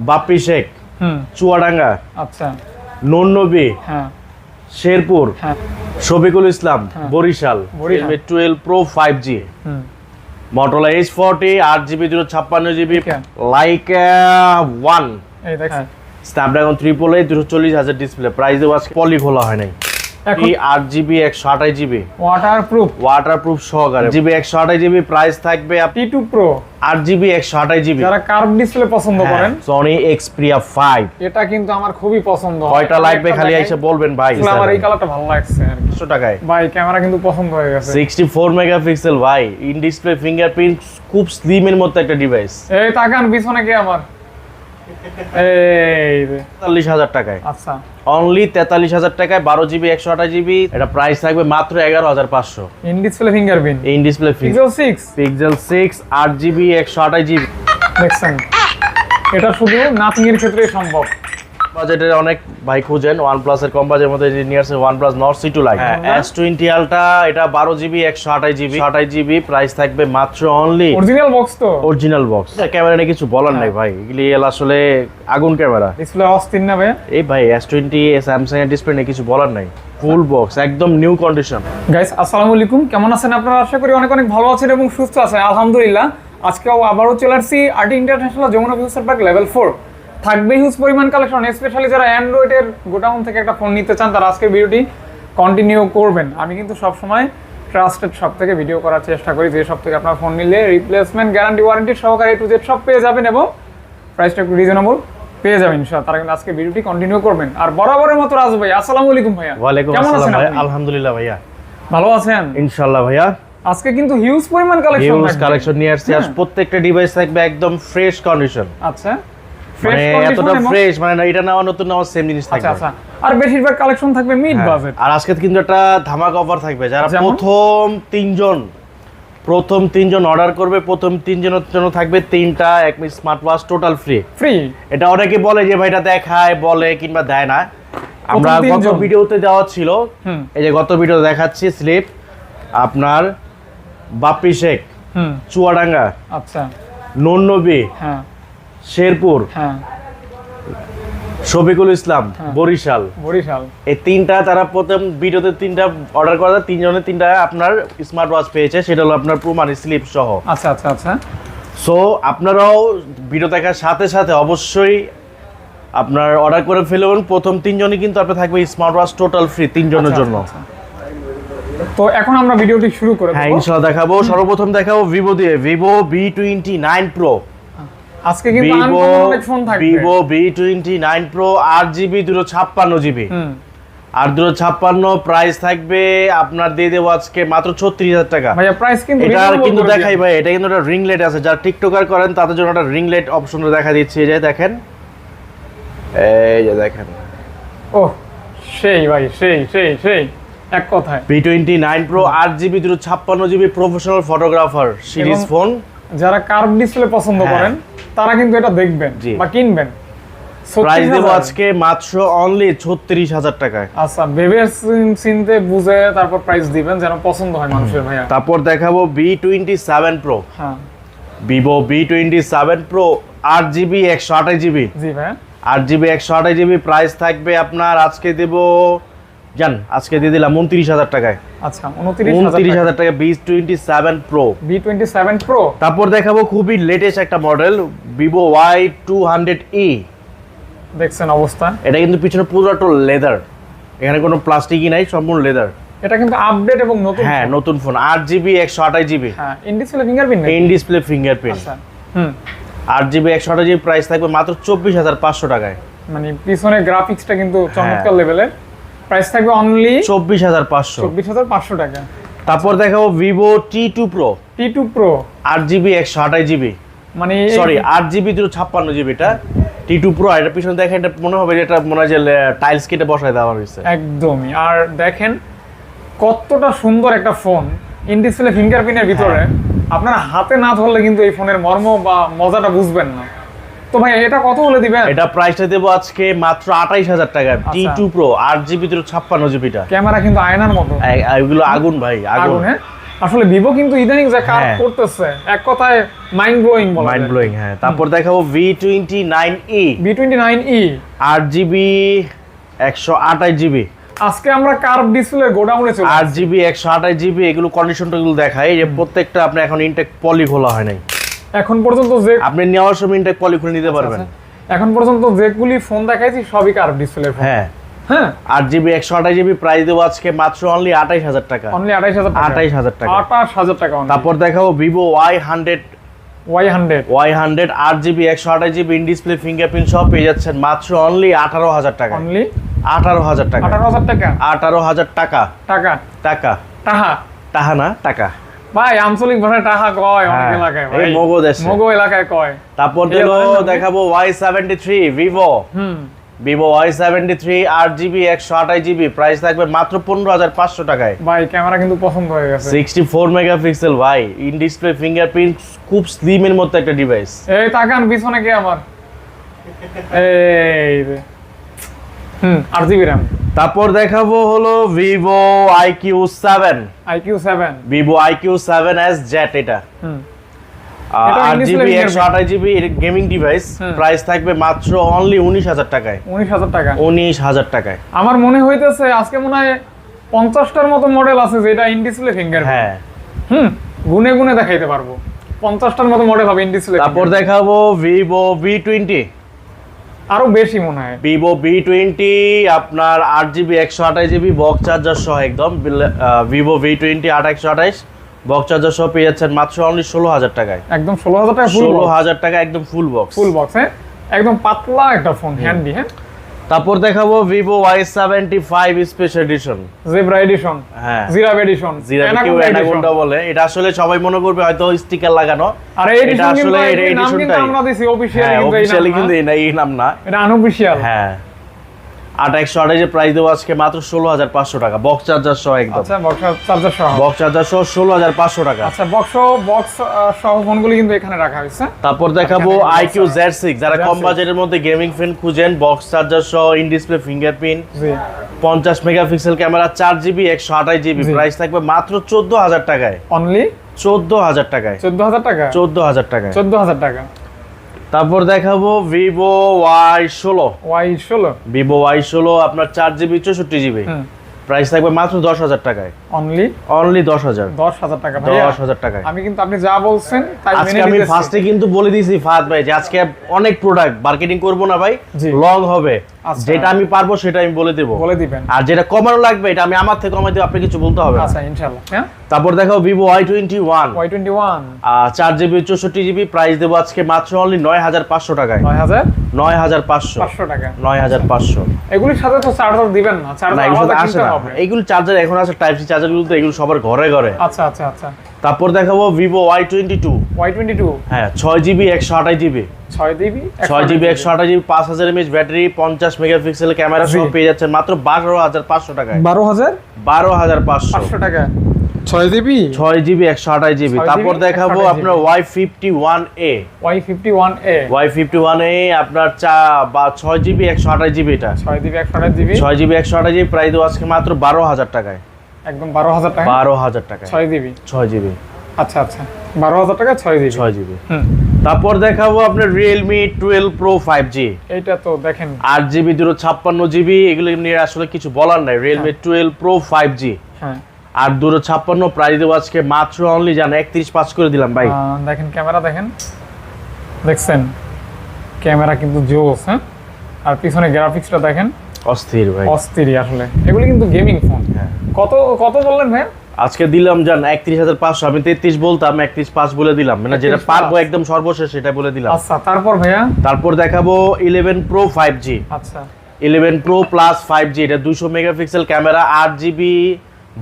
বাপ্পি শেখ, চুয়াডাঙ্গা, আচ্ছা, নন্নবী, হ্যাঁ, শেরপুর, হ্যাঁ, Shafiqul Islam, Barishal, Barishal. 12 Pro 5G, Motorola H40, 8GB 256GB, Okay. Leica One, এই দেখেন Snapdragon 888, 240,000 ডিসপ্লে, প্রাইস দেওয়া আছে, পলি খোলা হয় নাই। এখন 8GB 128GB ওয়াটারপ্রুফ ওয়াটারপ্রুফ সহকারে, জিবি 128GB, প্রাইস থাকবে T2 Pro 8GB 128GB। যারা কার্ভ ডিসপ্লে পছন্দ করেন, সনি Xperia 5, এটা কিন্তু আমার খুবই পছন্দ হয়। কয়টা লাগবে খালি এসে বলবেন ভাই। আসলে আমার এই কালারটা ভালো লাগছে আর কি। 100 টাকায় ভাই ক্যামেরা কিন্তু পছন্দ হয়ে গেছে। 64 মেগাপিক্সেল ভাই, ইন ডিসপ্লে ফিঙ্গারপ্রিন্ট, খুব স্লিম এর মধ্যে একটা ডিভাইস। এই তাকান পিছনে কি আমার, এই রে 43,000 টাকায়, আচ্ছা, অনলি 43,000 টাকায় 12GB 128GB। এটা প্রাইস থাকবে মাত্র 11,500। In display fingerprint, in display pixel 6 pixel 6, 8GB 128GB। দেখছেন, এটা শুধু নাথিং এর ক্ষেত্রেই সম্ভব। বাজেটের অনেক ভাই খুঁজেন, OnePlus এর কম বাজেটের মধ্যে যে নিয়ে আসছে OnePlus Nord C2 Lite, S20 Ultra, এটা 12GB 128GB 128GB, প্রাইস থাকবে মাত্র অনলি অরিজিনাল বক্স তো, অরিজিনাল বক্স। ক্যামেরা নিয়ে কিছু বলার নাই ভাই, এগুলি আসলে আগুন ক্যামেরা। ডিসপ্লে অস্থির না ভাই। এই ভাই S20 স্যামসাং এর ডিসপ্লে নিয়ে কিছু বলার নাই, ফুল বক্স, একদম নিউ কন্ডিশন। গাইস আসসালামু আলাইকুম, কেমন আছেন আপনারা? আশা করি অনেক অনেক ভালো আছেন এবং সুস্থ আছেন, আলহামদুলিল্লাহ। আজকেও আবারও চলে আসছি RT International Jamuna Future Park level 4। থাকবে হিউজ পরিমাণ কালেকশন, স্পেশালি যারা অ্যান্ড্রয়েডের গোডাউন থেকে একটা ফোন নিতে চান তারা আজকের ভিডিওটি কন্টিনিউ করবেন। আমি কিন্তু সবসময় ট্রাস্টেড শপ থেকে ভিডিও করার চেষ্টা করি, যে শপ থেকে আপনার ফোন নিলে রিপ্লেসমেন্ট গ্যারান্টি ওয়ারেন্টি সহকারে A to Z সব পেয়ে যাবেন এবং প্রাইসটা একটু রিজনেবল পেয়ে যাবেন ইনশাআল্লাহ। তারা কিন্তু আজকে ভিডিওটি কন্টিনিউ করবেন। আর বরাবরের মতো রাজু ভাই, আসসালামু আলাইকুম ভাইয়া। ওয়ালাইকুম কেমন আসসালাম আছেন ভাই, আপনি? আলহামদুলিল্লাহ ভাইয়া, ভালো আছেন ইনশাআল্লাহ ভাইয়া। আজকে কিন্তু হিউজ পরিমাণ কালেকশন হিউজ কালেকশন নিয়ে আসছি, আর প্রত্যেকটা ডিভাইস থাকবে একদম ফ্রেশ কন্ডিশন। আচ্ছা, মানে এতটা ফ্রেশ, মানে না এটা নেওয়া নতুন নেওয়া সেম জিনিস থাকবে। আচ্ছা, আর বেশিরভাগ কালেকশন থাকবে মিড বাজেট। আর আজকে কিন্তু একটা ধামাকা অফার থাকবে, যারা যেমন? প্রথম তিনজন অর্ডার করবে, প্রথম তিনজনের জন্য থাকবে 3টা Acme smart watch total free. Free, এটা অনেকে বলে যে ভাই এটা দেখায়, বলে কিংবা দেয় না। আমরা গত তিনজন। ভিডিওতে দেওয়া ছিল, এই যে গত ভিডিওতে দেখাচ্ছি স্লিপ, আপনার বাপ্পি শেখ, চুয়াডাঙ্গা, আচ্ছা, নন্নবী, হ্যাঁ, শেরপুর, হ্যাঁ, শফিকুল ইসলাম, বরিশাল, বরিশাল। এই তিনটা তারা প্রথম ভিডিওতে 3টা অর্ডার করা, তিনজনের 3টা আপনার স্মার্ট ওয়াচ পেয়েছে, সেটা হলো আপনার প্রমাণ স্লিপ সহ। আচ্ছা আচ্ছা আচ্ছা, সো আপনারাও ভিডিও দেখার সাথে সাথে অবশ্যই আপনার অর্ডার করে ফেলুন। প্রথম তিনজনই কিন্তু আপনার থাকবে স্মার্ট ওয়াচ টোটাল ফ্রি তিনজনের জন্য। আচ্ছা। তো এখন আমরা ভিডিওটি শুরু করে হ্যাঁ দেব। ইনশাআল্লাহ দেখাবো। সর্বপ্রথম দেখাবো ভিভো দিয়ে, ভিভো V29 Pro। আজকে কিন্তু ভিভো আনকমন অনেক ফোন থাকবে। Vivo V29 Pro 8GB 256GB, আর 256 প্রাইস থাকবে আপনার দিয়ে দেবো আজকে মাত্র 36,000 টাকা। ভাইয়া প্রাইস কিন্তু এটা reasonable কিন্তু করে দেখাই দিন। ভাই, এটা কিন্তু একটা রিং লাইট আছে, যারা টিকটকার করেন তাদের জন্য একটা রিং লাইট অপশনটা দেখা দিচ্ছি। এই যে দেখেন, এই যে দেখেন, ওহ সেই ভাই, সেই সেই সেই এক কথায় V29 Pro 8GB 256GB professional photographer series এবং ফোন। যারা কার্ভ ডিসপ্লে পছন্দ হ্যাঁ। করেন তারা কিন্তু এটা দেখবেন জি। বা কিনবেন। প্রাইস দেবো 36,000 আজকে মাত্র অনলি 36,000 টাকায়। আচ্ছা, ভেবে চিনতে বুঝে তারপর প্রাইস দিবেন যেন পছন্দ হয় মানুষের ভাইয়া। তারপর দেখাবো V27 Pro, হ্যাঁ, Vivo V27 Pro 8GB 128GB, জি ভাইয়া, 8GB 128GB, প্রাইস থাকবে আপনার আজকে দেব জান, আজকে দিয়ে দিলাম 29,000 টাকায়। আচ্ছা 29,000 29,000 টাকা V27 Pro। V27 Pro। তারপর দেখাবো খুবই লেটেস্ট একটা মডেল, ভিভো Y200e। দেখছেন অবস্থা, এটা কিন্তু পিছনে পুরোটা লেদার, এখানে কোনো প্লাস্টিকই নাই, সম্পূর্ণ লেদার। এটা কিন্তু আপডেট এবং নতুন। হ্যাঁ নতুন ফোন, 8GB 128GB, হ্যাঁ, in display fingerprint in display fingerprint. আচ্ছা, 8GB 128GB, প্রাইস থাকবে মাত্র 24,500 টাকায়। মানে পিছনে গ্রাফিক্সটা কিন্তু চমৎকার লেভেলের। প্রাইস থাকবে অনলি 24,500। 24,500 টাকা। তারপর দেখাবো Vivo T2 Pro, T2 Pro, 8GB 128GB, মানে সরি 8GB 256GB, এটা T2 Pro। এটা পিছনে দেখেন, এটা মনে হবে এটা মনে হয় যে টাইলস কেটে বসায় দেওয়া হয়েছে একদমই। আর দেখেন কতটা সুন্দর একটা ফোন, ইন ডিসপ্লে ফিঙ্গারপ্রিন্টের ভিতরে। আপনারা হাতে না ধরলে কিন্তু এই ফোনের মর্ম বা মজাটা বুঝবেন না। তো ভাই এটা কত হলে দিবেন? এটা প্রাইসটা দেবো আজকে মাত্র 28,000 টাকা। T2 Pro 8GB 256GB, টা ক্যামেরা কিন্তু আয়নার মতো, এগুলো আগুন ভাই, আগুন। হ্যাঁ। আসলে ভিভো কিন্তু ইদানিং যা কাজ হ্যাঁ। করতেছে এক কথায় মাইন্ড ব্লোয়িং বলা মাইন্ড যায়। ব্লোয়িং। হ্যাঁ, তারপর দেখাবো V29e V29e 8GB 128GB। আজকে আমরা কার্ভ ডিসপ্লে গোডাউনে চলে 8GB 128GB এগুলো কন্ডিশনটা গুলো দেখাই, যে প্রত্যেকটা আপনি এখন ইনটেক পলি খোলা হয় নাই, এখন পর্যন্ত যে আপনি নেওয়ার সময় ইনটেক পলি খুলে নিতে পারবেন। এখন পর্যন্ত যেগুলি ফোন দেখাইছি সবই কার্ভ ডিসপ্লে ফোন। হ্যাঁ, হ্যাঁ 8GB 128GB প্রাইস দেবো আজকে মাত্র অনলি 28000 টাকা। অনলি 28000 টাকা। 28000 টাকা। 28000 টাকা only। তারপর দেখাবো Vivo Y100 Y100 8GB 128GB in display fingerprint সহ পেয়ে যাচ্ছেন মাত্র অনলি 18000 টাকা। অনলি 18000 টাকা। 18000 টাকা। 18000 টাকা। টাকা টাকা টাহা টাকা না টাকা। ভাই আঞ্চলিক ভাষায় টাহা কয় অনেক হ্যাঁ, এলাকায় এই ভাই। মগো দেশে। মগো এলাকায় কয়। তারপর এটা দিলো বলেন না। দেখাবো Y73 Vivo Vivo Y73 8GB 128GB price থাকবে মাত্র 15500 টাকায়। ভাই ক্যামেরা কিন্তু পছন্দ হয়ে গেছে। 64 মেগাপিক্সেল ভাই, ইন ডিসপ্লে ফিঙ্গারপ্রিন্ট, খুব স্লিম এর মধ্যে একটা ডিভাইস। এই তাকান পিছনে কে আমার এই রে 8GB RAM তারপর দেখাবো হলো Vivo IQ7 IQ7 Vivo IQ7s Jet এটা। এটা in display 8GB fingerprint। 128GB gaming device, price থাকবে মাত্র অনলি 19000 টাকায়। 19000 টাকা। 19000 টাকায়। আমার মনে হইতেছে আজকে মনে হয় 50টার মতো মডেল আছে যেটা ইন ডিসপ্লে ফিঙ্গার। হ্যাঁ, গুনে গুনে দেখাইতে পারবো 50টার মতো মডেল হবে ইন ডিসপ্লে। তারপর দেখাবো Vivo V20 আরো বেশি মনে হয়। Vivo V20 আপনার 8GB 128GB বক্স চার্জার সহ একদম Vivo V20 8128 বক্স চার্জার সহ পেয়ে যাচ্ছেন মাত্র অনলি 16000 টাকায়। একদম 16000 টাকা ফুল 16000 টাকা একদম ফুল বক্স। Full box. হ্যাঁ একদম পাতলা একটা ফোন হ্যান্ডি। হ্যাঁ তারপর দেখাবো Vivo Y75 special edition zebra edition. হ্যাঁ, জিরাফ এডিশন। কেউ অ্যানাকোন্ডা বলে। এটা আসলে সবাই মনে করবে হয়তো স্টিকার লাগানো, আর এই এটা এডিশন কিন্তু আসলে এই নাম কিন্তু এডিশনটাই। আমরা দিছি অফিশিয়ালি হ্যাঁ, কিন্তু অফিশিয়ালি কিন্তু এই নাম না, এটা আনঅফিশিয়াল। হ্যাঁ। 8128 এর প্রাইস দেবো আজকে মাত্র 16500 টাকা বক্স চার্জার সহ একদম। আচ্ছা বক্স চার্জার সহ। বক্স চার্জার সহ 16500 টাকা। আচ্ছা বক্স সহ ফোনগুলো কিন্তু এখানে রাখা হয়েছে। তারপর দেখাবো এখানে IQ Z6 যারা কম বাজেটের মধ্যে গেমিং ফোন খুঁজেন, বক্স চার্জার সহ in display fingerprint, G 50 megapixel camera, 4GB 128GB price থাকবে মাত্র 14000 টাকায়। অনলি 14000 টাকায়। 14000 টাকা। 14000 টাকায়। 14000 টাকা। তারপর দেখাবো Vivo Y16 Y16 Vivo Y16 আপনার 4GB 64GB প্রাইস থাকবে মাত্র 10000 টাকায়। অনলি 10000 10000 টাকা ভাইয়া। 10000 টাকায়। আমি কিন্তু আপনি যা বলছেন তাই আজকে মেনে আমি নিতেছি। ফার্স্টে কিন্তু বলে দিয়েছি ফাহাদ ভাই যে আজকে অনেক প্রোডাক্ট মার্কেটিং করব না ভাই, জি। লং হবে। আচ্ছা। যেটা আমি পারবো সেটা আমি বলে দেব, বলে দিবেন। আর যেটা কমানো লাগবে এটা আমি আমার থেকে কমাই দেব, আপনি কিছু বলতে হবে না। আচ্ছা ইনশাআল্লাহ। হ্যাঁ তারপর দেখো Vivo Y21 Y21 4GB 64GB price দেবো আজকে মাত্র অনলি 9500 টাকায়। 9500 টাকা। 9500 এগুলির সাথে তো চার্জার দিবেন না, না, চার্জার এগুলো আলাদা আসে কিনতে না। হবে। এইগুলো চার্জার এখন আছে টাইপ সি চার্জার গুলো, তো এগুলো সবার ঘরে ঘরে। আচ্ছা আচ্ছা আচ্ছা। তারপর দেখাবো Vivo Y22 Y22 হ্যাঁ 6GB 128GB 6GB 6GB 128GB 5000 mAh battery, 50 megapixel camera সহ পেয়ে যাচ্ছেন মাত্র 12500 টাকায়। 12500 টাকা। 6GB 6GB 128GB। তারপর দেখাবো আপনার Y51A Y51A Y51A আপনার 6GB 128GB এটা 6GB 128GB 6GB 128GB price দেবো আজকে মাত্র 12000 টাকায়। একদম 12000 টাকা। 12000 টাকায় 6GB 6GB। আচ্ছা আচ্ছা 12000 টাকা 6GB 6GB। তারপর দেখাবো আপনার Realme 12 Pro 5G। এইটা তো দেখেন 8GB 256GB এগুলো নিয়ে আসলে কিছু বলার নাই। Realme 12 Pro 5G হ্যাঁ 8 256 প্রাইস দেবো আজকে মাত্র অনলি জান 31.5 করে দিলাম ভাই। দেখেন ক্যামেরা দেখেন, দেখছেন ক্যামেরা কিন্তু জোস। হ্যাঁ আর পিছনে গ্রাফিক্সটা দেখেন অস্থির ভাই, অস্থির আসলে। এগুলি কিন্তু গেমিং ফোন। কত কত বললেন ভাই? আজকে দিলাম জান 31500, আমি 33 বলতাম 315 বলে দিলাম, মানে যেটা 33,500 পারবো একদম সর্বশেষ সেটা বলে দিলাম। আচ্ছা তারপর ভাইয়া তারপর দেখাবো 11 Pro 5G। আচ্ছা 11 Pro Plus 5G এটা 200 megapixel camera, 8GB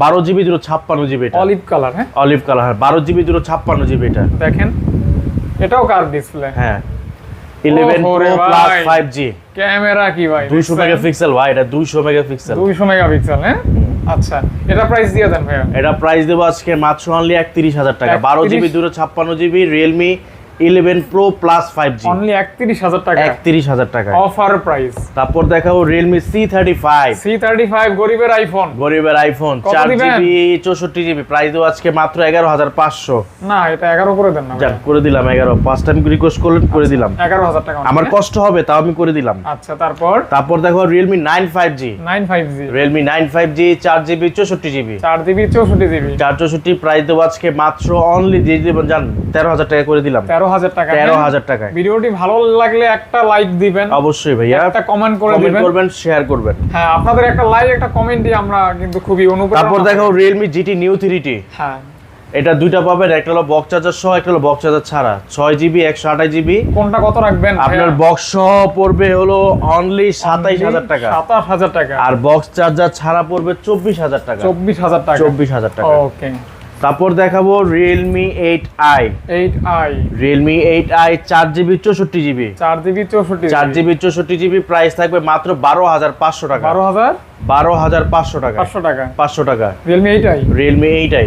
12GB 256GB এটা অলিভ কালার। হ্যাঁ অলিভ কালার, 12GB 256GB এটা দেখেন এটাও কার ডিসপ্লে। হ্যাঁ 11 ওরে Pro ভাই। Plus 5G ক্যামেরা কি ভাই 200 মেগাপিক্সেল ভাই, এটা 200 মেগাপিক্সেল 200 মেগাপিক্সেল। হ্যাঁ আচ্ছা এটা প্রাইস দিয়ে দেন ভাইয়া। এটা প্রাইস দেবো আজকে মাত্র অনলি 31000 টাকা। 12GB 256GB Realme 11 Pro Plus 5G only 31000 টাকা, 31000 টাকা অফার প্রাইস। তারপর দেখাবো Realme C35 গরিবের আইফোন, গরিবের আইফোন কত 4GB 64GB, প্রাইস দেবো আজকে মাত্র 11500। না এটা 11 করে দেন না যান করে দিলাম 11, ফার্স্ট টাইম রিকোয়েস্ট করলেন করে দিলাম। 11000 টাকা আমার কষ্ট হবে তাও আমি করে দিলাম। আচ্ছা তারপর দেখো Realme 95G, 95G, Realme 95G 4GB 64GB, 4GB 64GB, 464, price দেবো আজকে মাত্র অনলি দিয়ে দিবেন জান 13000 টাকা করে দিলাম। 13000 টাকা, 13000 টাকায়। ভিডিওটি ভালো লাগলে একটা লাইক দিবেন, অবশ্যই ভাইয়া, একটা কমেন্ট করে কমেন্ট দিবেন, করবেন, শেয়ার করবেন। হ্যাঁ আপনাদের একটা লাইক একটা কমেন্ট দিয়ে আমরা কিন্তু খুবই অনুপ্রাণিত। তারপর দেখো Realme GT Neo 3T, হ্যাঁ এটা দুইটা পাবেন, একটা হলো বক্স চার্জার সহ, একটা হলো বক্স চার্জার ছাড়া, 6GB 128GB। কোনটা কত রাখবেন আপনার বক্স সহ পড়বে হলো অনলি 27000 টাকা, 27000 টাকা, আর বক্স চার্জার ছাড়া পড়বে 24000 টাকা, 24000 টাকা, 24000 টাকা। ওকে। তারপর দেখাবো Realme 8i, 8i, Realme 8i 4GB 64GB, 4GB 64GB, 4GB 64GB, price থাকবে মাত্র 12500 টাকা, 12500 টাকা, 500 টাকা, 500 টাকা। Realme 8i, Realme 8i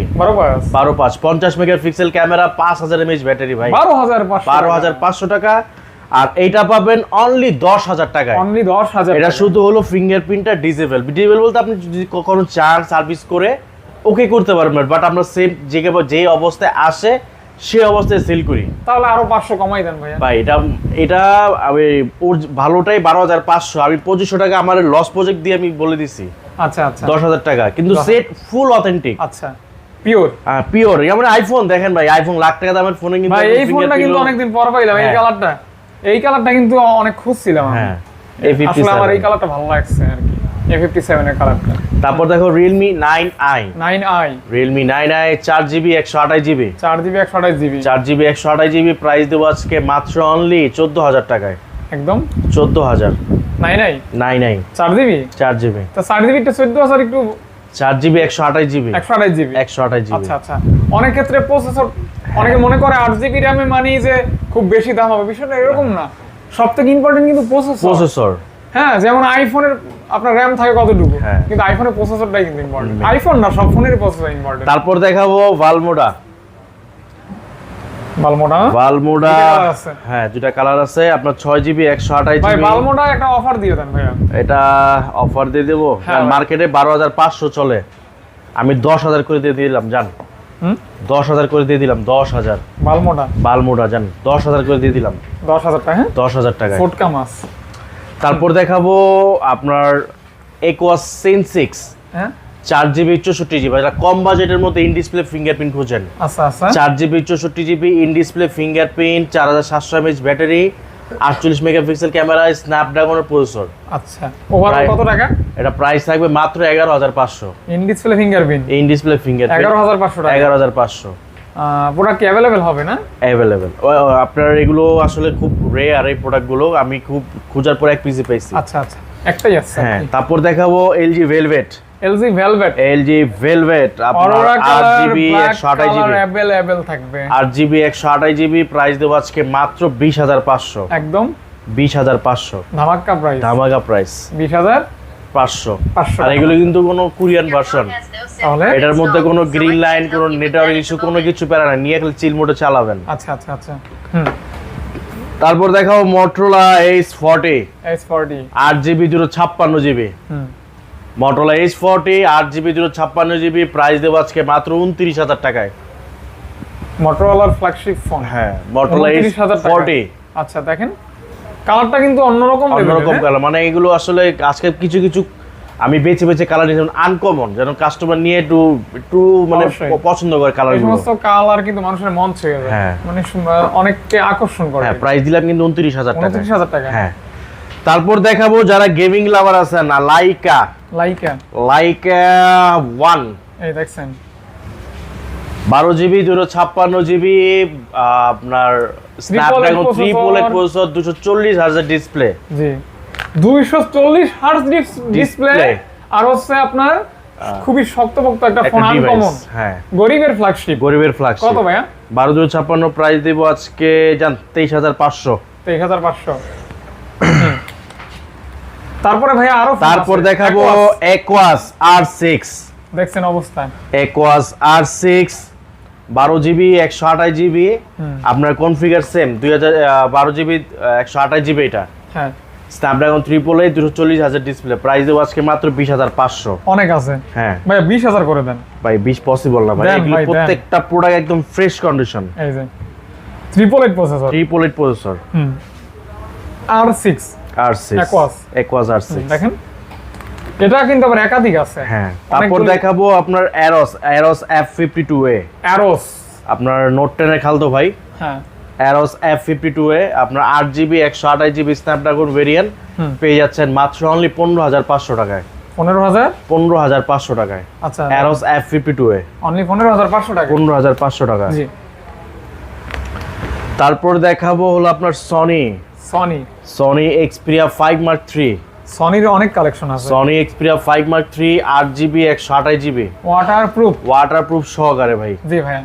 12 50 megapixel camera, 5000 mAh battery ভাই, 12500, 12500 টাকা। আর এইটা পাবেন অনলি 10000 টাকায়, অনলি 10000। এটা শুধু হলো ফিঙ্গারপ্রিন্টটা ডিসেবল বলতে আপনি যদি কখনো চান সার্ভিস করে ওকে করতে পারবেন, বাট আমরা সেম যে অবস্থায় আসে সেই অবস্থায় সেল করি। তাহলে আরো 500 কমাই দেন ভাইয়া। ভাই এটা আমি ওর ভালোটাই 12500, আমি 2500 টাকা আমার লস প্রজেক্ট দিয়ে আমি বলে দিছি। আচ্ছা 10000 টাকা, কিন্তু সেট ফুল অথেন্টিক, আচ্ছা পিওর, পিওর। যেমন আইফোন দেখেন ভাই, আইফোন লাখ টাকা দামের ফোনে কিন্তু ভাই এই ফোনটা কিন্তু অনেকদিন পর পাইলাম, এই কালারটা কিন্তু অনেক খুঁজছিলাম আমি। হ্যাঁ আসলে আমার এই কালারটা ভালো লাগছে আর কি, A57 এর কালারটা। তারপর দেখো Realme 9i, 9i, Realme 9i 4GB 128GB, 4GB 128GB, 4GB 128GB, price দেবো আজকে মাত্র অনলি 14000 টাকায়, একদম 14000। 9i 9i 4GB, 4GB, তো 4GB টা 14000 একটু, 4GB 128GB, 128GB, 128GB। আচ্ছা অনেক ক্ষেত্রে প্রসেসর অনেকে মনে করে 8GB RAM এ মানে যে খুব বেশি দাম হবে, বিষয়টা এরকম না। সবথেকে ইম্পর্টেন্ট কিন্তু প্রসেসর। হ্যাঁ যেমন আইফোনের আপনার RAM থাকে কতটুকু, কিন্তু আইফোনের প্রসেসরটাই কিন্তু ইম্পর্টেন্ট, আইফোন না সব ফোনেরই প্রসেসর ইম্পর্টেন্ট। তারপর দেখাবো ভালমোডা, হ্যাঁ দুটা কালার আছে আপনার, 6GB 128GB। ভাই ভালমোডা একটা অফার দিয়ে দেন ভাইয়া। এটা অফার দিয়ে দেবো, মার্কেটে 12500 চলে, আমি 10000 করে দিয়ে দিলাম জান, 10000 করে দিয়ে দিলাম, 10000 ভালমোডা জান, 10000 করে দিয়ে দিলাম, 10000 টাকা, 10000 টাকা ফোটকা মাস। তারপর দেখাবো আপনার Aquos Sense 6, হ্যাঁ 4GB 64GB, এটা কম বাজেটের মধ্যে ইন ডিসপ্লে ফিঙ্গারপ্রিন্ট খুঁজেন। আচ্ছা 4GB 64GB in display fingerprint, 4700 mAh battery, 48 megapixel camera, স্ন্যাপড্রাগনের প্রসেসর। আচ্ছা ওভারঅল কত টাকা? এটা প্রাইস থাকবে মাত্র 11500, ইন ডিসপ্লে ফিঙ্গারপ্রিন্ট, 11500 টাকা, 11500। প্রোডাক্ট কি अवेलेबल হবে না? अवेलेबल, আপনার এগুলো আসলে খুব রেয়ার এই প্রোডাক্টগুলো, আমি খুব খোঁজার পর এক পিসে পাইছি। আচ্ছা একটাই আছে। হ্যাঁ তারপর দেখাবো LG Velvet, আপনার 8GB 128GB अवेलेबल থাকবে, 8GB 128GB, প্রাইস দেব আজকে মাত্র 20500, একদম 20500 ধামাকা প্রাইস 20500। 500 আর এগুলো কিন্তু কোনো কোরিয়ান ভার্সন, তাহলে এটার মধ্যে কোনো গ্রিন লাইন, কোনো নেটওয়ার্ক ইস্যু, কোনো কিছু প্যারা না, নিয়ে খালি চিল মোডে চালাবেন। আচ্ছা তারপর দেখাও Motorola H40, 8GB 256GB, Motorola H40 8GB 256GB, price দেব আজকে মাত্র 29000 টাকায়। Motorola ফ্ল্যাগশিপ ফোন, হ্যাঁ Motorola H40। আচ্ছা দেখেন কালারটা কিন্তু অন্যরকম কালার, মানে এগুলো আসলে আজকে কিছু আমি বেছে কালার নিয়ে, যেমন আনকমন, যেন কাস্টমার নিয়ে একটু মানে পছন্দ করে কালার গুলো। সমস্ত কালার কিন্তু মানুষের মন ছুঁয়ে যায়, মানে অনেককে আকর্ষণ করে। হ্যাঁ প্রাইস দিলাম কিন্তু 29000 টাকা, 29000 টাকা। হ্যাঁ তারপর দেখাবো যারা গেমিং লাভার আছে না, লাইকা 1, এই দেখছেন 12GB 256GB, আপনার Snapdragon 3 OLED processor, 240 hertz display, জি 240 হার্জ ডিসপ্লে, আর হচ্ছে আপনার খুবই শক্তপোক্ত একটা ফোন, আনকমন। হ্যাঁ গরিবের ফ্ল্যাগশিপ কত ভাইয়া? 12256, প্রাইস দেব আজকে জান 23500। তারপরে ভাইয়া তারপর দেখাবো Aquos R6, দেখছেন অবস্থা, Aquos R6 12 GB 128 GB আপনার কনফিগার সেম 12 GB 128 GB এটা। হ্যাঁ স্ন্যাপড্রাগন 888 240,000 ডিসপ্লে, প্রাইস দেবো আজকে মাত্র 20,500। অনেক আছে হ্যাঁ ভাই, 20,000 করে দেন ভাই, 20 পসিবল না ভাই, দেন এগুলো ভাই, দেন। প্রত্যেকটা প্রোডাক্ট একদম ফ্রেশ কন্ডিশন। এই যে 888 processor, 888 processor, R6 R6 Aquos R6 দেখেন, এটা কিন্তু আবার একাধিক আছে। হ্যাঁ, তারপর দেখাবো আপনার Aros F52A, Aros আপনার নোট 10 এর খালতো ভাই। হ্যাঁ, Aros F52A আপনার 8GB 128GB স্ন্যাপড্রাগন ভেরিয়েন্ট পেয়ে যাচ্ছেন মাত্র অনলি 15,500 টাকায়। 15,500 টাকায়। আচ্ছা, Aros F52A অনলি 15,500 টাকা, 15,500 টাকা। জি। তারপর দেখাবো হলো আপনার Sony Xperia 5 Mark III। সনির অনেক কালেকশন আছে। Sony Xperia 5 Mark III 8GB 128GB waterproof সহকারে ভাই। জি ভাইয়া,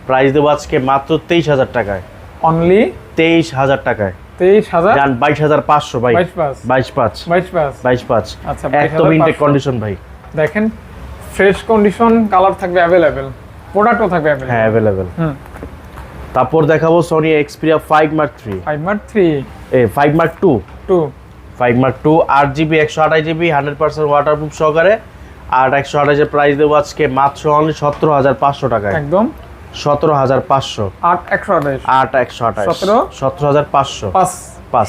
প্রাইস দেবো আজকে মাত্র 23,000 টাকায়। অনলি 23,000 টাকায়। 23,000 জান 22,500 ভাই। 22,500 22,500 আচ্ছা, একদম ইনটেক কন্ডিশন ভাই। দেখেন, ফ্রেশ কন্ডিশন, কালার থাকবে अवेलेबल, প্রোডাক্টও থাকবে अवेलेबल। হ্যাঁ, अवेलेबल। তারপর দেখাবো Sony Xperia 5 Mark III 5 Mark II 8GB 128GB 100% waterproof সহকারে, আর 128 এর প্রাইস দেবো আজকে মাত্র অনলি 17,500 টাকায়। একদম 17,500। 8,128 17,500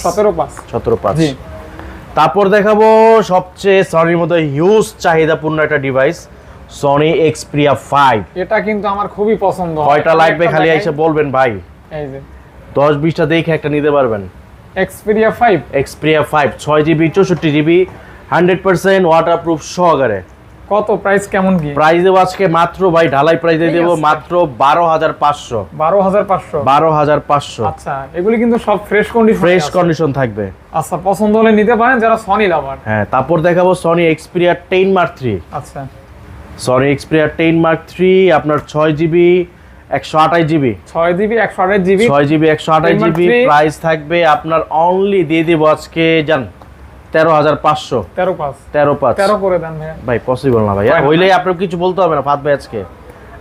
17,500 জি। তারপর দেখাবো সবচেয়ে সনির মধ্যে হিউজ চাহিদাপূর্ণ একটা ডিভাইস, Sony Xperia 5। এটা কিন্তু আমার খুবই পছন্দ। কয়টা লাগবে খালি এসে বলবেন ভাই, এই যে 10-20টা দেখে একটা নিতে পারবেন। Xperia 5 6GB 64GB 100% ওয়াটারপ্রুফ সহকারে। কত প্রাইস, কেমন কি প্রাইস দেবো আজকে মাত্র ভাই ঢালাই প্রাইস দিয়ে দেবো মাত্র 12,500। 12,500 আচ্ছা, এগুলি কিন্তু সব ফ্রেশ কন্ডিশন থাকবে। আচ্ছা, পছন্দ হলে নিতে পারেন যারা সনি লাভার। হ্যাঁ, তারপর দেখাবো Sony Xperia 10 Mark III। আচ্ছা, Sony Xperia 10 Mark III আপনার 6GB 128GB 6GB 128GB price থাকবে আপনার অনলি দিয়ে দিব আজকে জান 13,500। 13,500 করে দেন ভাইয়া। ভাই পসিবল না ভাইয়া, হইলেই আপনার কিছু বলতে হবে না ফাত ভাই, আজকে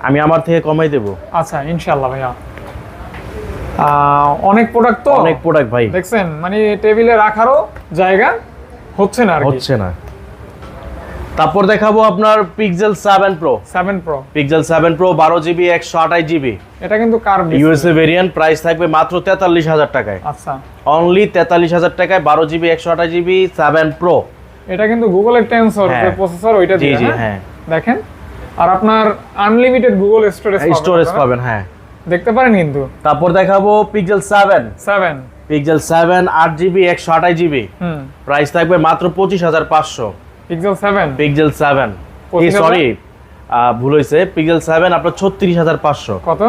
আমি আমার থেকে কমাই দেব। আচ্ছা, ইনশাআল্লাহ ভাইয়া। অনেক প্রোডাক্ট ভাই দেখছেন, মানে টেবিলে রাখারও জায়গা হচ্ছে না। তারপর দেখাবো আপনার Pixel 7 Pro 12GB 128GB। এটা কিন্তু কার ইউএসএ ভেরিয়েন্ট, প্রাইস থাকবে মাত্র 43,000 টাকায়। আচ্ছা, অনলি 43,000 টাকায় 12GB 128GB 7 Pro। এটা কিন্তু গুগলের টেনসর প্রসেসর, ওইটা দিয়ে। জি হ্যাঁ, দেখেন, আর আপনার আনলিমিটেড গুগল স্টোরেজ পাবেন। হ্যাঁ, দেখতে পারেন কিন্তু। তারপর দেখাবো Pixel 7 8GB 128GB প্রাইস থাকবে মাত্র 25,500। Pixel 7 সরি ভুল হয়েছে, Pixel 7 আপনার 36,500। কত?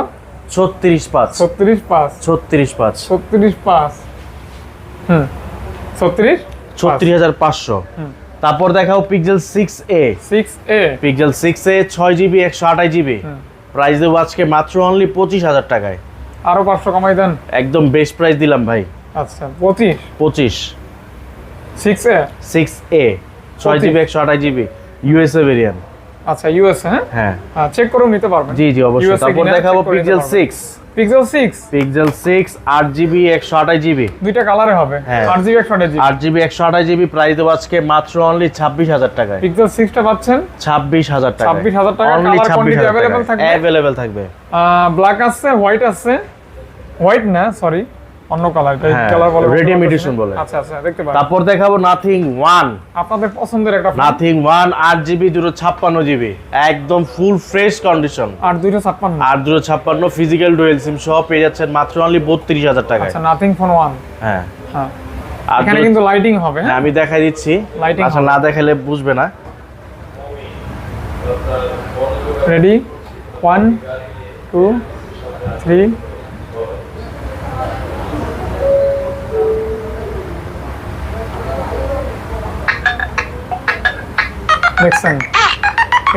36,500। তারপর দেখাও Pixel 6a 6GB 128GB price দেবো আজকে মাত্র অনলি 25,000 টাকায়। আরো 500 কমাই দেন, একদম বেস্ট প্রাইস দিলাম ভাই। আচ্ছা, 25 6a 6GB 128GB USA variant. আচ্ছা, ইউএস। হ্যাঁ, চেক করেও নিতে পারবেন। জি অবশ্যই। তারপর দেখাবো Pixel 6 8GB 128GB দুইটা কালারে হবে। 8GB 128GB প্রাইস দেবো আজকে মাত্র অনলি 26,000 টাকায়। Pixel 6টা পাচ্ছেন 26,000 টাকা। 26,000 টাকা, অনলি কালার কোয়ান্টিটি अवेलेबल থাকবে। ব্ল্যাক আছে, হোয়াইট আছে, হোয়াইট না সরি, অন্য কালার, কালার বলে রেডিয়াম এডিশন বলে। আচ্ছা, দেখতে পারেন। তারপর দেখাবো Nothing 1, আপনাদের পছন্দের একটা Nothing 1 8GB 256GB একদম full fresh condition. 256 physical dual SIM সহ পেয়ে যাচ্ছেন মাত্র অনলি 32,000 টাকায়। আচ্ছা, Nothing Phone 1। হ্যাঁ, এখানে কিন্তু লাইটিং হবে। হ্যাঁ, আমি দেখাই দিচ্ছি, আচ্ছা না দেখালে বুঝবে না। রেডি 1 2 3 দেখছেন,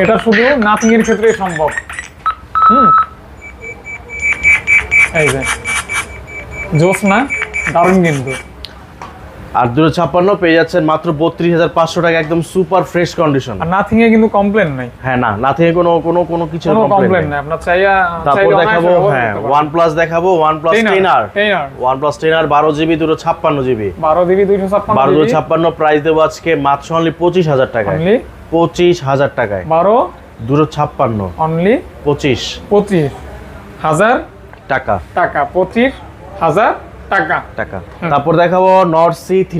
এটা শুধু নাথিং এর ক্ষেত্রেই সম্ভব। এই যে জোস না, দারুণ কিন্তু। আর 256 পেয়ে যাচ্ছেন মাত্র 32,500 টাকা, একদম সুপার ফ্রেশ কন্ডিশন। আর নাথিং এ কিন্তু কমপ্লেন নাই। হ্যাঁ না, নাথিং এ কোনো কিছু কমপ্লেন নাই। আপনার চাইয়া তারপর দেখাবো হ্যাঁ OnePlus দেখাবো, OnePlus 10R। OnePlus 10R 12 GB 256 GB, 12 GB 256 price দেবো আজকে মাত্র অনলি 25,000 টাকায়। 25,000 টাকায় 12 256 অনলি 25,000 টাকা 25,000 টাকা। তারপর দেখাবো Nord C3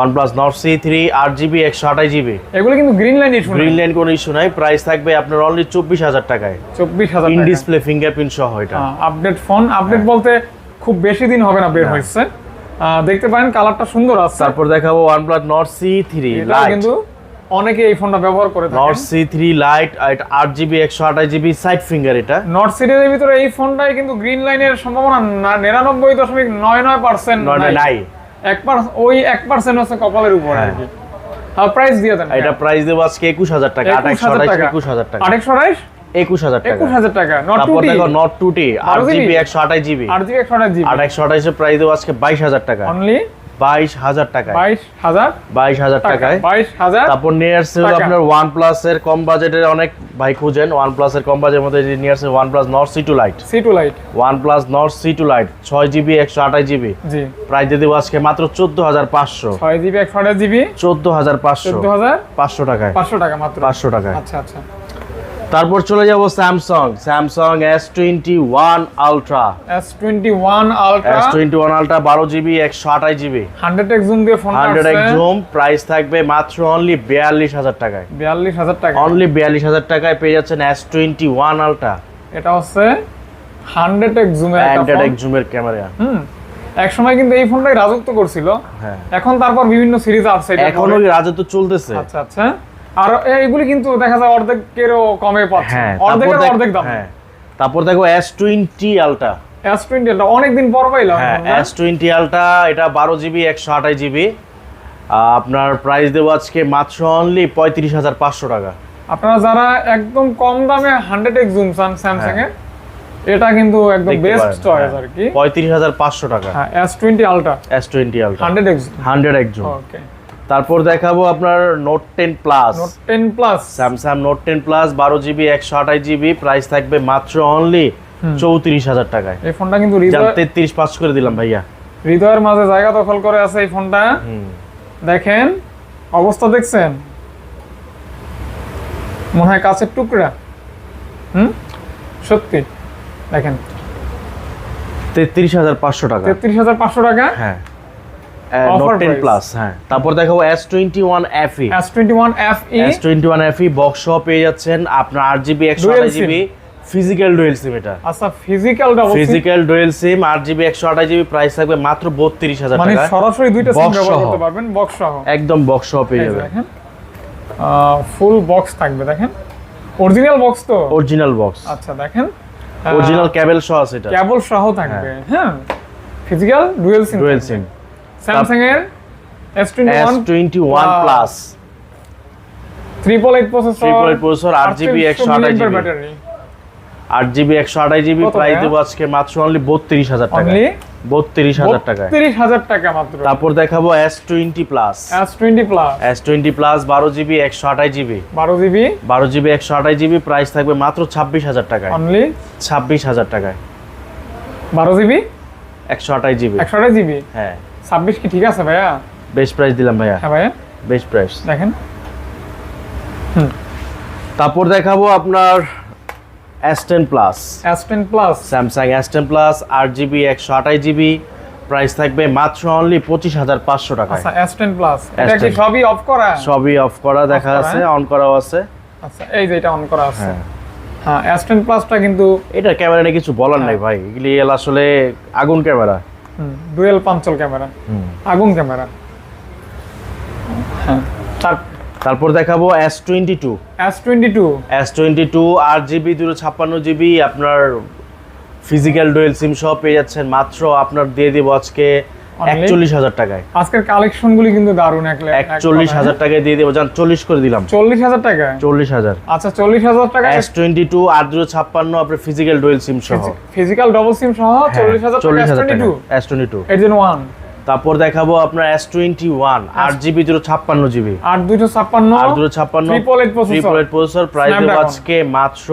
OnePlus Nord C3 8GB 128GB। এগুলো কিন্তু গ্রিন লাইন ইস্যু নাই, গ্রিন লাইন কোনো ইস্যু নাই, প্রাইস থাকবে আপনার অনলি 24,000 টাকায়। 24,000 ইন ডিসপ্লে ফিঙ্গারপ্রিন্ট সহ এটা। আপডেট ফোন, আপডেট বলতে খুব বেশি দিন হবে না বের হয়েছে। দেখতে পারেন কালারটা সুন্দর আছে। তারপর দেখাবো OnePlus Nord C3 এটা কিন্তু অনেকে এই ফোনটা ব্যবহার করে থাকে। Nord C3 Lite 8GB 128GB side finger. এটা Nord সিরিজের ভিতরে এই ফোনটাই কিন্তু গ্রিন লাইনের সম্ভাবনা 99.99% নাই। 1% হচ্ছে কপালের উপর আর কি। আর প্রাইস দিয়ে দেন। এটা প্রাইস দেব আজকে 21,000 টাকা। 21,000 টাকা। 21,000 টাকা। তারপর দেখো Nord 2T 8GB 128GB। 828 এর প্রাইস দেব আজকে 22,000 টাকা। অনলি 22,000 টাকায়। 22,000 টাকায়। 22,000। তারপর নিয়ে আসছে আপনার OnePlus এর কম বাজেটের, অনেক ভাই খুঁজেন OnePlus এর কম বাজেটের মধ্যে নিয়ে আসছে OnePlus Nord C2 Lite। OnePlus Nord C2 Lite 6GB 128GB। জি, প্রাইস দিয়ে দেব আজকে মাত্র 14,500। 6GB 128GB 14,500 টাকায়। 500 টাকা মাত্র। 500 টাকায়। আচ্ছা। তারপর চলে যাব Samsung S21 Ultra। S21 Ultra 12GB 128GB। 100x zoom দিয়ে ফোন আসছে। 100x জুম, প্রাইস থাকবে মাত্র অনলি 42,000 টাকায়। 42,000 টাকা। অনলি 42,000 টাকায় পেয়ে যাচ্ছেন S21 Ultra। এটা হচ্ছে 100x জুমের একটা ফোন। 100x জুমের camera. এক সময় কিন্তু এই ফোনটাই রাজত্ব করছিল। হ্যাঁ। এখন তারপর বিভিন্ন সিরিজ আসছে, এখনো রাজত্ব চলতেছে। আচ্ছা। আর এইগুলি কিন্তু দেখা যায় অর্ধেকেরও কমে পাচ্ছে। অর্ধেক দাম। হ্যাঁ। তারপর দেখো S20 Ultra। S20 এটা অনেকদিন পর পাইলাম। হ্যাঁ, S20 Ultra এটা 12GB 128GB। আপনার প্রাইস দেব আজকে মাত্র অনলি 35,500 টাকা। আপনারা যারা একদম কম দামে 100x জুম চান স্যামসাং এর, এটা কিন্তু একদম বেস্ট চয়েস আর কি। 35,500 টাকা। হ্যাঁ, S20 Ultra 100x জুম। ওকে। তারপর দেখাবো আপনার Note 10 Plus। Samsung Note 10 Plus 12GB 128GB। Price থাকবে মাত্র অনলি 34,000 টাকায়। এই ফোনটা কিন্তু 33,500 করে দিলাম ভাইয়া। হৃদয়ের মাঝে জায়গা দখল করে আছে এই ফোনটা। দেখেন অবস্থা, দেখছেন মনে হয় কাছের টুকরা। সত্যি দেখেন 33,500 টাকা। 33,500 টাকা। হ্যাঁ, Note 10 Plus। হ্যাঁ, তারপর দেখাবো S21 FE। S21 FE box সহ পেয়ে যাচ্ছেন আপনার 8GB 128GB ফিজিক্যাল ডুয়াল সিম। এটা আচ্ছা, ফিজিক্যাল ডুয়াল সিম 8GB 128GB। প্রাইস থাকবে মাত্র 32,000 টাকা। মানে সরাসরি দুইটা সিম ব্যবহার করতে পারবেন বক্স সহ। একদম বক্স সহ পেয়ে যাবেন। দেখেন ফুল বক্স থাকবে। দেখেন অরিজিনাল বক্স তো। Original box. আচ্ছা, দেখেন অরিজিনাল কেবল সহ আছে। এটা কেবল সহ থাকবে। হ্যাঁ, ফিজিক্যাল ডুয়াল সিম। স্যামসাং এর S21 Plus 888 processor 8GB 128GB battery. 8GB 128GB। Price দেব আজকে মাত্র অনলি 32,000 টাকা। 32,000 টাকায়। 32,000 টাকা মাত্র। তারপর দেখাবো S20 Plus। S20 Plus 12GB 128GB। 12GB 128GB। Price থাকবে মাত্র 26,000 টাকায়। অনলি 26,000 টাকায়। 12GB 128GB। হ্যাঁ, 26 কি ঠিক আছে ভাইয়া? বেস্ট প্রাইস দিলাম ভাইয়া। হ্যাঁ ভাইয়া, বেস্ট প্রাইস। দেখেন তারপর দেখাবো আপনার S10 Plus। Samsung S10 Plus 8GB 128GB। Price থাকবে মাত্র অনলি 25,500 টাকা। আচ্ছা, S10 Plus এটা কি সবই অফ করা? সবই অফ করা দেখা আছে, অন করাও আছে। আচ্ছা, এই যে এটা অন করা আছে। হ্যাঁ, S10 Plusটা কিন্তু এটা ক্যামেরা নিয়ে কিছু বলার নাই ভাই, এগুলি আসলে আগুন ক্যামেরা। ডুয়াল পাঞ্চল ক্যামেরা, আগুন ক্যামেরা। হ্যাঁ, তারপর দেখাবো S22 8GB 256GB। আপনার ফিজিক্যাল ডুয়াল সিম সহ পেয়ে যাচ্ছেন মাত্র আপনার দিয়ে দিব আজকে 41,000 টাকায়। আজকের কালেকশন গুলি কিন্তু দারুণ। 41,000 টাকায় দিয়ে দেবো, জান 40 করে দিলাম। 40,000 টাকা? 40,000। আচ্ছা, 40,000 টাকা S22 856 আপনার ফিজিক্যাল ডুয়াল সিম সহ, ফিজিক্যাল ডাবল সিম সহ 40,000 টাকা। S22 S22 Gen 1 তারপর দেখাবো আপনার S21 8GB 256GB 8256 8256 triple eight processor price দেব আজকে মাত্র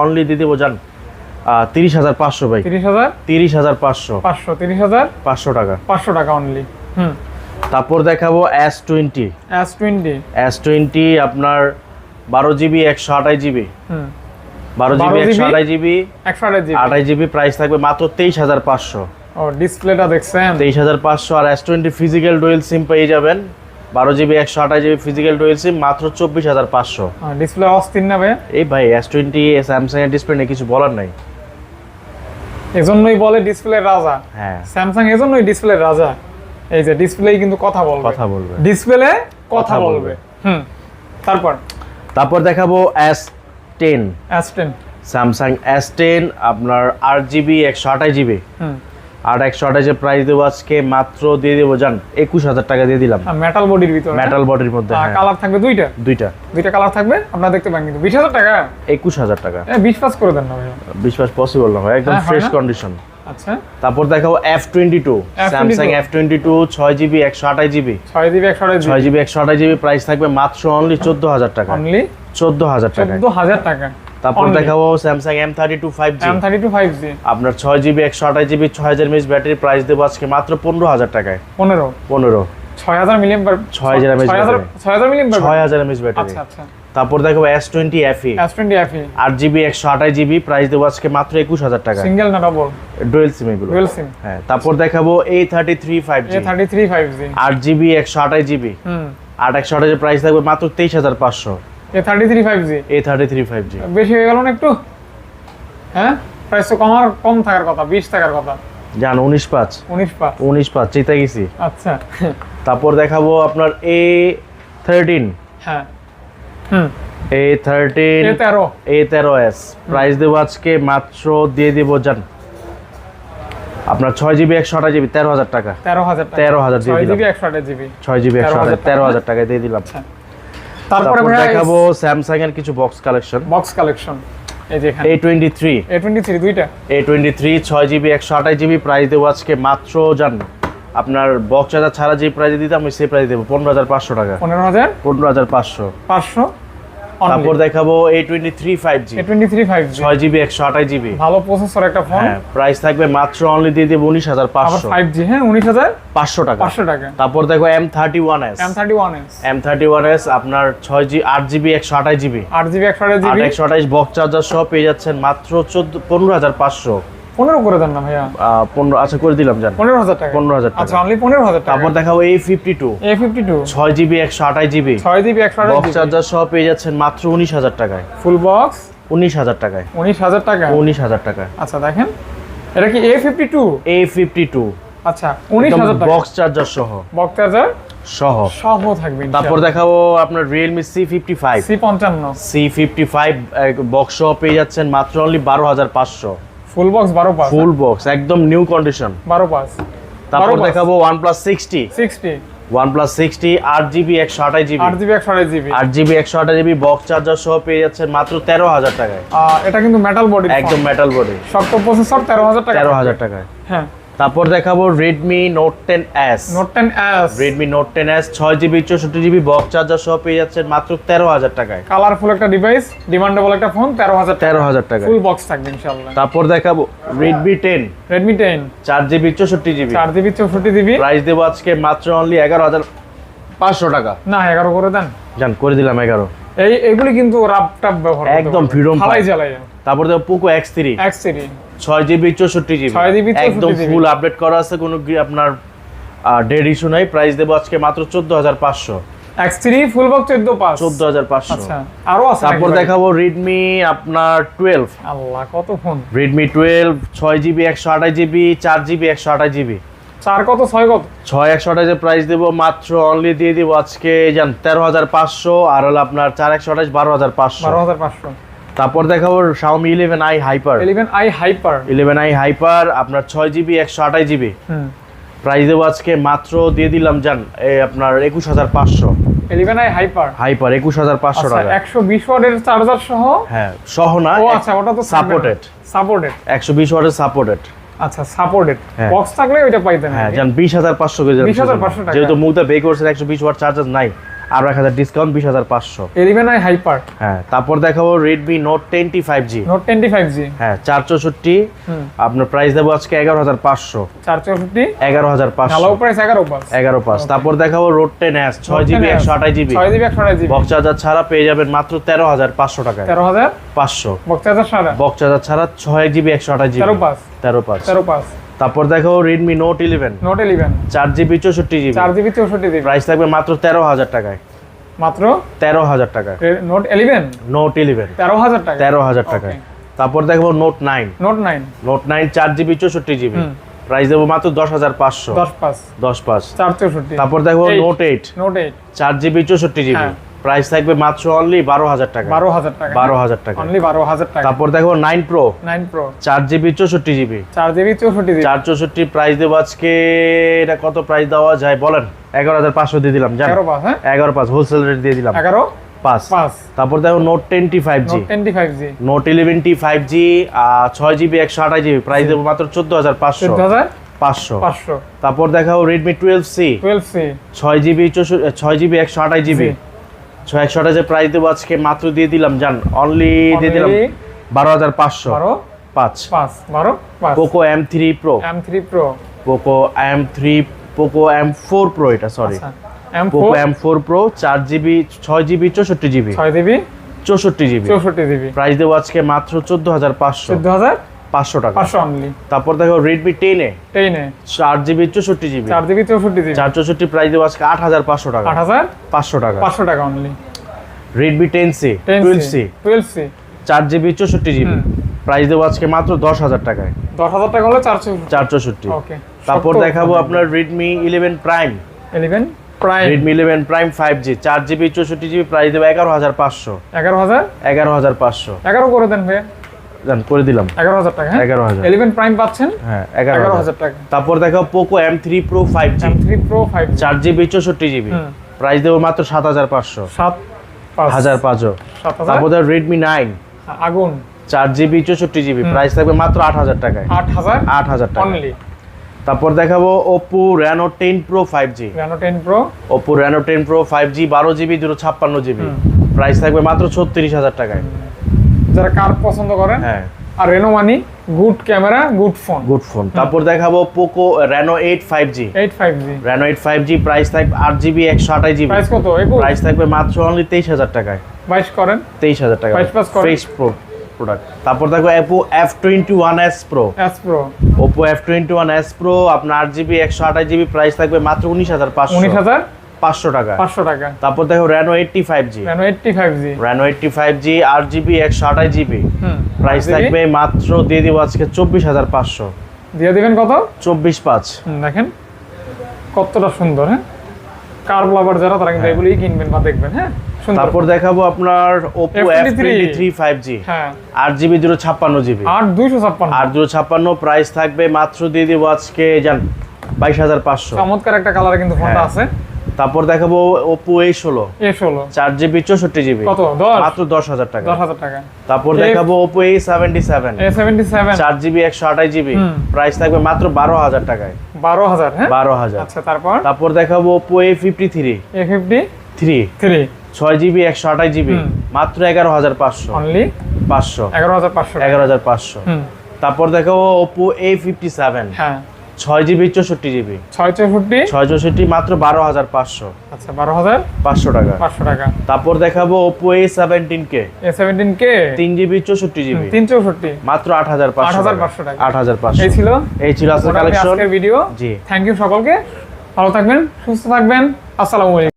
অনলি দিয়ে দেবো জান 30500 ভাই 30500 500 টাকা 500 টাকা অনলি। তারপর দেখাবো S20 আপনার 12GB 128GB 12GB 128GB 128GB price থাকবে মাত্র 23500। ও ডিসপ্লেটা দেখছেন 23500 আর S20 ফিজিক্যাল ডুয়াল সিম পেয়ে যাবেন 12GB 128GB ফিজিক্যাল ডুয়াল সিম মাত্র 24500। ডিসপ্লে অস্থির না ভাই? এই ভাই S20 স্যামসাং এর ডিসপ্লে নিয়ে কিছু বলার নাই, এজন্যই বলে ডিসপ্লের রাজা। হ্যাঁ স্যামসাং এজন্যই ডিসপ্লের রাজা। এই যে ডিসপ্লেই কিন্তু কথা বলবে ডিসপ্লে কথা বলবে। তারপর দেখাবো S10 স্যামসাং S10 আপনার 8GB 128GB 128GB প্রাইস দেবো আজকে মাত্র দিয়ে দেবো জান 21000 টাকা দিয়ে দিলাম। মেটাল বডির ভিতরে, মেটাল বডির মধ্যে কালার থাকবে দুইটা কালার থাকবে, আপনারা দেখতে পান। কিন্তু 20000 টাকা 21000 টাকা 20 পাস করে দেন না ভাই? 20 পাস পসিবল না ভাই, একদম ফ্রেশ কন্ডিশন। আচ্ছা তারপর দেখাবো F22 Samsung F22 6GB 128GB 6GB 128GB price থাকবে মাত্র অনলি 14000 টাকা 14000 টাকা। তারপর দেখাবো স্যামসাং M32 5G আপনার 6GB 128GB 6000 mAh battery price দেবো আজকে মাত্র 15000 টাকায় 15 6000 মিলিঅ্যাম্পিয়ার 6000 mAh ব্যাটারি। আচ্ছা তারপর দেখাবো S20 FE 8GB 128GB price দেবো আজকে মাত্র 21000 টাকা। সিঙ্গেল না ডাবল? ডুয়াল সিম এগুলো। হ্যাঁ তারপর দেখাবো A33 5G 8GB 128GB 128GB price থাকবে মাত্র 23500। A33 5G বেশি হয়ে গেল না একটু? হ্যাঁ প্রাইস তো কম থাকার কথা, 20 থাকার কথা। জান 19.5 চিন্তা গেছি। আচ্ছা তারপর দেখাবো আপনার A13 হ্যাঁ A13s প্রাইস দেবো আজকে মাত্র দিয়ে দিব জান আপনার 6GB 128GB 13000 টাকা 13000 দিয়ে দিলাম। 6GB 128GB 13000 টাকা দিয়ে দিলাম। তারপরে দেখাবো স্যামসাং এর কিছু বক্স কালেকশন এই যে এখানে A23 দুইটা A23 6GB 128GB প্রাইস দেবো আজকে মাত্র জান আপনার বক্স চার্জার ছাড়া যে প্রাইস দিতাম আমি সেই প্রাইস দেবো 15500 টাকা 15500। তারপর দেখাবো A23 5G 6GB 128GB ভালো প্রসেসর একটা ফোন। হ্যাঁ প্রাইস থাকবে মাত্র অনলি দিয়ে দেব 19500 5G। হ্যাঁ 19500 টাকা 500 টাকা। তারপর দেখো M31s আপনার 8GB 128GB 128 বক্স চার্জার সহ পেয়ে যাচ্ছেন মাত্র 15500। 15 করে দেন না ভাইয়া? 15 আচ্ছা করে দিলাম জান 15000 টাকা 15000 টাকা। আচ্ছা অনলি 15000 টাকা। তারপর দেখাবো A52 6GB 128GB box charger সহ পেয়ে যাচ্ছেন মাত্র 19000 টাকায়। ফুল বক্স 19000 টাকায় 19000 টাকা। আচ্ছা দেখেন এটা কি A52 আচ্ছা 19000 টাকা বক্স চার্জার সহ থাকবে। তারপর দেখাবো আপনার Realme C55 বক্স সহ পেয়ে যাচ্ছেন মাত্র অনলি 12500। ফুল বক্স একদম নিউ কন্ডিশন 12 তারপর দেখাবো OnePlus 60 8GB 128GB box charger সহ পেয়ে যাচ্ছেন মাত্র 13000 টাকায়। এটা কিন্তু মেটাল বডি, একদম মেটাল বডি, শক্ত প্রসেসর 13000 টাকা। হ্যাঁ তারপর দেখাবো Redmi Note 10s 6GB 64GB box charger সহ পেয়ে যাচ্ছেন মাত্র 13000 টাকায়। কালারফুল একটা ডিভাইস, ডিমান্ডেবল একটা ফোন 13000 টাকা ফুল বক্স থাকবে ইনশাআল্লাহ। তারপর দেখাবো Redmi 10 4GB 64GB প্রাইস দেব আজকে মাত্র অনলি 11500 টাকা। না 11 করে দেন জান করে দিলাম 11। এইগুলি কিন্তু রাপটাপ ব্যবহার একদম ফ্রিডম ফালাই জ্বালাই। তারপর দেখো Poco X3 6GB 64GB একদম ফুল আপডেট করা আছে, কোনো আপনার ডেড ইস্যু নাই। প্রাইস দেব আজকে মাত্র 14500। X3 full box 14500। আচ্ছা আরো আছে। তারপর দেখাবো Redmi আপনার 12 আল্লাহ কত phone Redmi 12 6GB 128GB 4GB 128GB 4 কত 6 কত 6 128 প্রাইস দেব মাত্র অনলি দিয়ে দিব আজকে জান 13500 আর হলো আপনার 4 128 12500। তারপর দেখাবো Xiaomi 11i Hyper আপনার 6GB 128GB প্রাইস দেব আজকে মাত্র দিয়ে দিলাম জান এই আপনার 21500। 11i Hyper 21500 টাকা 120 ওয়াটের চার্জার সহ। হ্যাঁ সহ না, ও আচ্ছা ওটা তো সাপোর্টেড 120 ওয়াটের সাপোর্টেড। আচ্ছা সাপোর্টেড হ্যাঁ। বক্স থাকলে ওইটা পাইতেন হ্যাঁ জান 20500 করে 20,500 টাকা। যেহেতু মুগদা বে করছেন 120 ওয়াট চার্জার নাই আর 1000 ডিসকাউন্ট 20500। 11i হাইপার হ্যাঁ তারপর দেখাবো Redmi Note 10T 5G। Note 25G হ্যাঁ 464 আপনার প্রাইস দেবো আজকে 11500। 464 11500 ভালো প্রাইস 11 11.5। তারপর দেখাবো Rode 10s 6GB 128GB 6GB 128GB box charger ছাড়া পেয়ে যাবেন মাত্র 13500 টাকায়। 13500 500 বক্স চার্জার সারা বক্স চার্জার ছাড়া 6GB 128GB 13.5 13.5। তারপর দেখাবো Redmi Note 11 note 11 4GB 64GB 4GB 64GB price থাকবে মাত্র 13000 টাকায়। মাত্র 13000 টাকায় নোট 11 Note 11 13000 টাকা 13000 টাকায়। তারপর দেখবো Note 9 note 9 Note 9 4GB 64GB price দেবো মাত্র 10500 10.5 10.5 464 তারপর দেখবো Note 8 নোট 8 4GB 64GB হ্যাঁ। প্রাইস থাকবে মাত্র অনলি 12000 টাকা 12000 টাকা 12000 টাকা। অনলি 12000 টাকা তারপর দেখো 9 Pro 9 Pro 4GB 64GB 4GB 64GB 464 price দেবো আজকে এটা কত প্রাইস দেওয়া যায় বলেন 11500 দিয়ে দিলাম জান 11.5 হ্যাঁ 11.5 হোলসেল রেট দিয়ে দিলাম 5 5 তারপর দেখো Note 10T 5G note 25G Note 11T 5G 6GB 128GB price দেবো মাত্র 14500 500। তারপর দেখাও Redmi 12C 12C 6GB 128GB 128 price দেবো আজকে মাত্র দিয়ে দিলাম জান অনলি দিয়ে দিলাম 12500 5 12 Poco M3 Pro M3 Pro Poco M4 Pro এটা sorry M4 Poco M4 Pro 4GB 6GB 64GB 6GB 64GB 64GB price দেবো আজকে মাত্র 14500 500 টাকা। 500 অনলি। তারপর দেখো Redmi 10 এ 4GB 64GB 464 প্রাইস দেবো আজকে 8500 টাকা 500 টাকা 500 টাকা only. Redmi 10C 12C 4GB 64GB price দেবো আজকে মাত্র 10000 টাকায় 10000 টাকা হলে 464 ওকে। তারপর দেখাবো আপনার Redmi 11 Prime 11 Prime Redmi 11 Prime 5G 4GB 64GB price দেবো 11500 11500 11 করে দেন ভাই জান করে দিলাম 11000 টাকা হ্যাঁ 11000 11 Prime পাচ্ছেন হ্যাঁ 11000 টাকা। তারপর দেখাও Poco M3 Pro 5G M3 Pro 5G 4GB 64GB price দেবো মাত্র 7500 7000 তারপর দেখো Redmi 9 আগুন 4GB 64GB প্রাইস থাকবে মাত্র 8000 টাকায় 8000 টাকা অনলি। তারপর দেখাবো Oppo Reno 10 Pro 5G Reno 10 Pro Oppo Reno 10 Pro 5G 12GB 256GB price থাকবে মাত্র 36000 টাকায়। যারা কার পছন্দ করেন হ্যাঁ আর Reno মানি গুড ক্যামেরা গুড ফোন। তারপর দেখাবো Poco Reno 8 5G Reno 8 5G price থাকবে 8GB 128GB প্রাইস কত প্রাইস থাকবে মাত্র অনলি 23000 টাকায় 22 করেন 23000 টাকা 22 করেন ফ্রেশ প্রোডাক্ট। তারপর দেখো Oppo F21s Pro Oppo F21s Pro আপনার 8GB 128GB প্রাইস থাকবে মাত্র 19500 টাকা 500 টাকা। তারপর দেখো Reno 80 5G Reno 80 5G 8GB 128GB price থাকবে মাত্র দিয়ে দিব আজকে 24500 দিয়ে দিবেন কত 24500 দেখেন কতটা সুন্দর হ্যাঁ কার লাভার যারা তারা কিন্তু এগুলোই কিনবেন বা দেখবেন হ্যাঁ সুন্দর। তারপর দেখাবো আপনার Oppo F23 5G হ্যাঁ 8GB 256GB 8256 প্রাইস থাকবে মাত্র দিয়ে দিব আজকে জান 22500 চমৎকার একটা কালারে কিন্তু ফোনটা আছে। তারপর দেখাবো Oppo A16 4GB 64GB কত মাত্র 10000 টাকা 10000 টাকা। তারপর দেখাবো Oppo A77 4GB 128GB price থাকবে মাত্র 12000 টাকায় 12000 হ্যাঁ 12000। আচ্ছা তারপর দেখাবো Oppo A53 6GB 128GB মাত্র 11500 অনলি 11500 তারপর দেখাবো Oppo A57 হ্যাঁ 6GB 64GB 664 মাত্র 12500 আচ্ছা 12500 টাকা। তারপর দেখাবো Oppo A17K 3GB 64GB মাত্র 8500 টাকা 8500 এই ছিল আজকের কালেকশন ভিডিও। জি থ্যাংক ইউ সকলকে, ভালো থাকবেন সুস্থ থাকবেন, আসসালামু আলাইকুম।